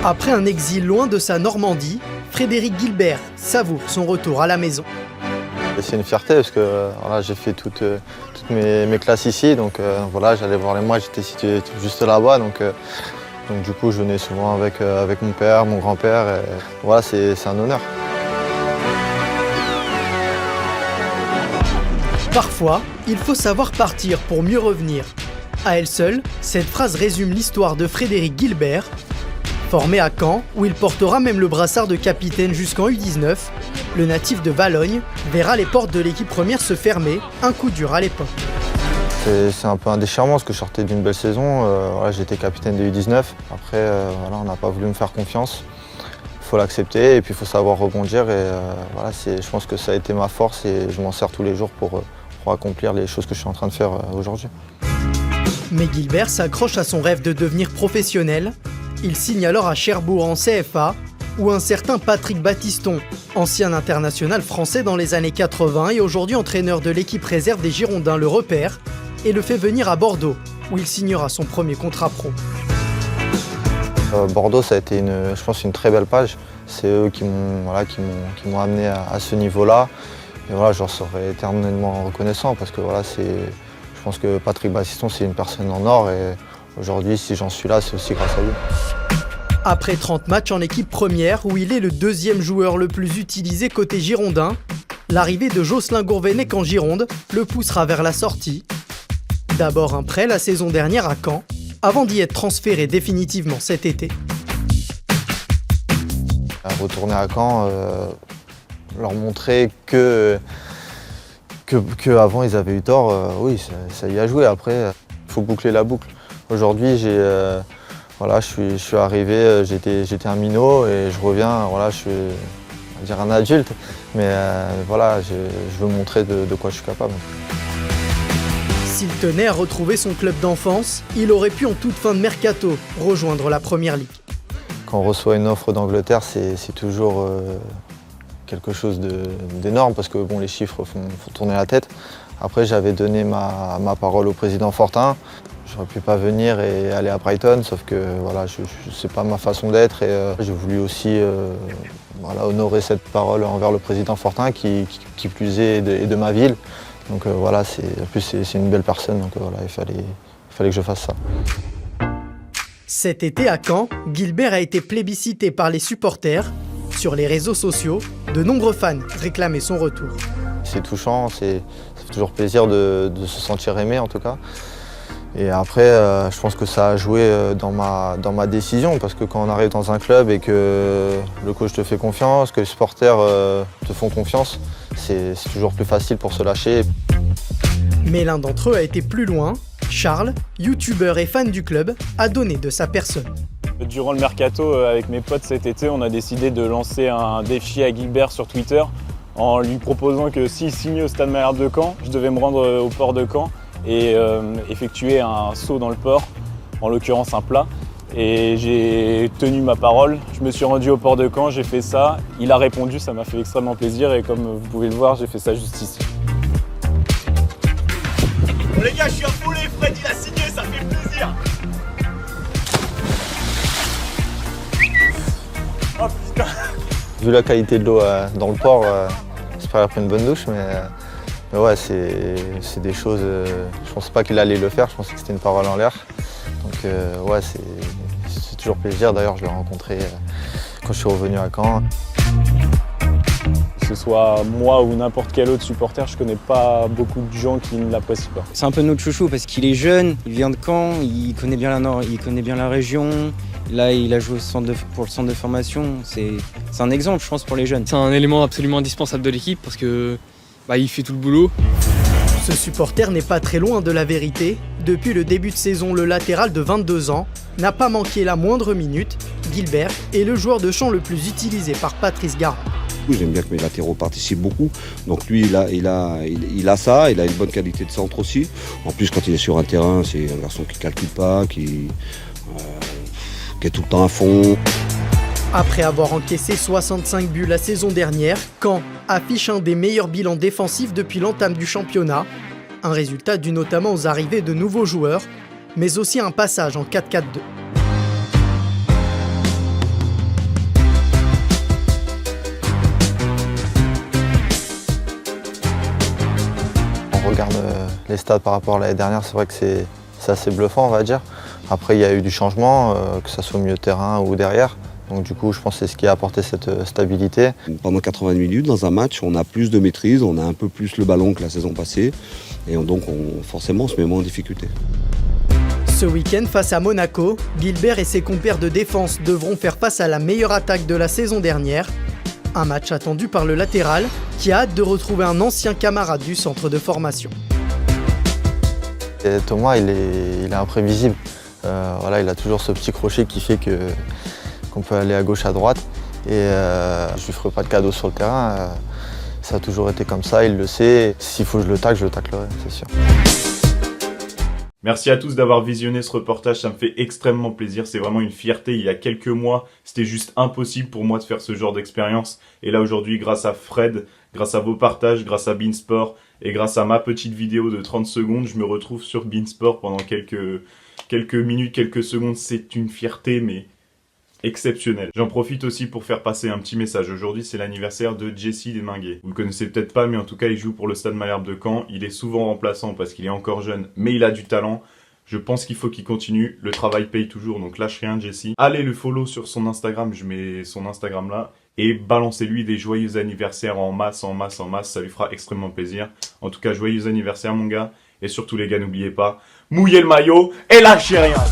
Après un exil loin de sa Normandie, Frédéric Guilbert savoure son retour à la maison. C'est une fierté parce que voilà, j'ai fait toutes mes classes ici, donc voilà, j'allais voir les matchs, j'étais situé juste là-bas, donc du coup je venais souvent avec mon père, mon grand-père, et voilà, c'est un honneur. Parfois, il faut savoir partir pour mieux revenir. À elle seule, cette phrase résume l'histoire de Frédéric Guilbert. Formé à Caen, où il portera même le brassard de capitaine jusqu'en U19, le natif de Valognes verra les portes de l'équipe première se fermer, un coup dur à l'époque. C'est un peu un déchirement parce que je sortais d'une belle saison, voilà, j'étais capitaine de U19. Après, voilà, on n'a pas voulu me faire confiance. Il faut l'accepter et puis il faut savoir rebondir. Et, voilà, je pense que ça a été ma force et je m'en sers tous les jours pour accomplir les choses que je suis en train de faire aujourd'hui. Mais Guilbert s'accroche à son rêve de devenir professionnel. Il signe alors à Cherbourg en CFA, où un certain Patrick Battiston, ancien international français dans les années 80 et aujourd'hui entraîneur de l'équipe réserve des Girondins, le repère et le fait venir à Bordeaux, où il signera son premier contrat pro. Bordeaux, ça a été je pense une très belle page. C'est eux qui m'ont amené à ce niveau-là. Et voilà, je leur serai éternellement reconnaissant parce que voilà, je pense que Patrick Battiston, c'est une personne en or et aujourd'hui, si j'en suis là, c'est aussi grâce à lui. Après 30 matchs en équipe première, où il est le deuxième joueur le plus utilisé côté girondin, l'arrivée de Jocelyn Gourvenec en Gironde le poussera vers la sortie. D'abord un prêt la saison dernière à Caen, avant d'y être transféré définitivement cet été. Retourner à Caen, leur montrer que avant ils avaient eu tort, oui, ça y a joué. Après, il faut boucler la boucle. Aujourd'hui, voilà, je suis arrivé, j'étais un minot et je reviens, voilà, je suis on va dire un adulte, mais voilà, je veux montrer de quoi je suis capable. S'il tenait à retrouver son club d'enfance, il aurait pu en toute fin de mercato rejoindre la Première Ligue. Quand on reçoit une offre d'Angleterre, c'est toujours quelque chose d'énorme parce que bon, les chiffres font tourner la tête. Après, j'avais donné ma parole au président Fortin. J'aurais pu pas venir et aller à Brighton, sauf que voilà, c'est pas ma façon d'être et j'ai voulu aussi voilà, honorer cette parole envers le président Fortin qui plus est de ma ville. Donc voilà, en plus c'est une belle personne, donc voilà, il fallait que je fasse ça. Cet été à Caen, Guilbert a été plébiscité par les supporters. Sur les réseaux sociaux, de nombreux fans réclamaient son retour. C'est touchant, ça fait toujours plaisir de se sentir aimé en tout cas. Et après, je pense que ça a joué dans ma décision parce que quand on arrive dans un club et que le coach te fait confiance, que les supporters te font confiance, c'est toujours plus facile pour se lâcher. Mais l'un d'entre eux a été plus loin. Charles, youtubeur et fan du club, a donné de sa personne. Durant le mercato, avec mes potes cet été, on a décidé de lancer un défi à Guilbert sur Twitter en lui proposant que s'il signe au Stade Malherbe de Caen, je devais me rendre au port de Caen et effectuer un saut dans le port, en l'occurrence un plat. Et j'ai tenu ma parole, je me suis rendu au port de Caen, j'ai fait ça, il a répondu, ça m'a fait extrêmement plaisir et comme vous pouvez le voir, j'ai fait ça juste ici. Bon les gars, je suis affolé, Fred il a signé, ça fait plaisir. Oh putain. Vu la qualité de l'eau dans le port, j'espère avoir pris une bonne douche, mais ouais, c'est des choses, je pensais pas qu'il allait le faire, je pensais que c'était une parole en l'air. Donc ouais, c'est toujours plaisir, d'ailleurs je l'ai rencontré quand je suis revenu à Caen. Que ce soit moi ou n'importe quel autre supporter, je connais pas beaucoup de gens qui ne l'apprécient pas. C'est un peu notre chouchou parce qu'il est jeune, il vient de Caen, il connaît bien la région. Là, il a joué pour le centre de formation. C'est un exemple, je pense, pour les jeunes. C'est un élément absolument indispensable de l'équipe parce que il fait tout le boulot. Ce supporter n'est pas très loin de la vérité. Depuis le début de saison, le latéral de 22 ans n'a pas manqué la moindre minute. Guilbert est le joueur de champ le plus utilisé par Patrice Garand. J'aime bien que mes latéraux participent beaucoup. Donc lui, il a ça, il a une bonne qualité de centre aussi. En plus, quand il est sur un terrain, c'est un garçon qui ne calcule pas, qui est tout le temps à fond. Après avoir encaissé 65 buts la saison dernière, Caen affiche un des meilleurs bilans défensifs depuis l'entame du championnat. Un résultat dû notamment aux arrivées de nouveaux joueurs, mais aussi un passage en 4-4-2. regarde les stats par rapport à l'année dernière, c'est vrai que c'est assez bluffant, on va dire. Après, il y a eu du changement, que ce soit au milieu de terrain ou derrière. Donc du coup, je pense que c'est ce qui a apporté cette stabilité. Pendant 80 minutes dans un match, on a plus de maîtrise, on a un peu plus le ballon que la saison passée. Et donc forcément, on se met moins en difficulté. Ce week-end, face à Monaco, Guilbert et ses compères de défense devront faire face à la meilleure attaque de la saison dernière. Un match attendu par le latéral, qui a hâte de retrouver un ancien camarade du centre de formation. Et Thomas, il est imprévisible. Voilà, il a toujours ce petit crochet qui fait qu'on peut aller à gauche, à droite. Et je lui ferai pas de cadeau sur le terrain. Ça a toujours été comme ça, il le sait. S'il faut que je le taclerai, c'est sûr. Merci à tous d'avoir visionné ce reportage, ça me fait extrêmement plaisir, c'est vraiment une fierté. Il y a quelques mois, c'était juste impossible pour moi de faire ce genre d'expérience. Et là aujourd'hui, grâce à Fred, grâce à vos partages, grâce à Beansport et grâce à ma petite vidéo de 30 secondes, je me retrouve sur Beansport pendant quelques minutes, quelques secondes. C'est une fierté, mais exceptionnelle. J'en profite aussi pour faire passer un petit message. Aujourd'hui, c'est l'anniversaire de Jesse Desminguet. Vous le connaissez peut-être pas, mais en tout cas, il joue pour le Stade Malherbe de Caen. Il est souvent remplaçant parce qu'il est encore jeune, mais il a du talent. Je pense qu'il faut qu'il continue. Le travail paye toujours, donc lâche rien, Jesse. Allez le follow sur son Instagram, je mets son Instagram là. Et balancez-lui des joyeux anniversaires en masse, ça lui fera extrêmement plaisir. En tout cas, joyeux anniversaire mon gars. Et surtout les gars, n'oubliez pas, mouillez le maillot et lâchez rien.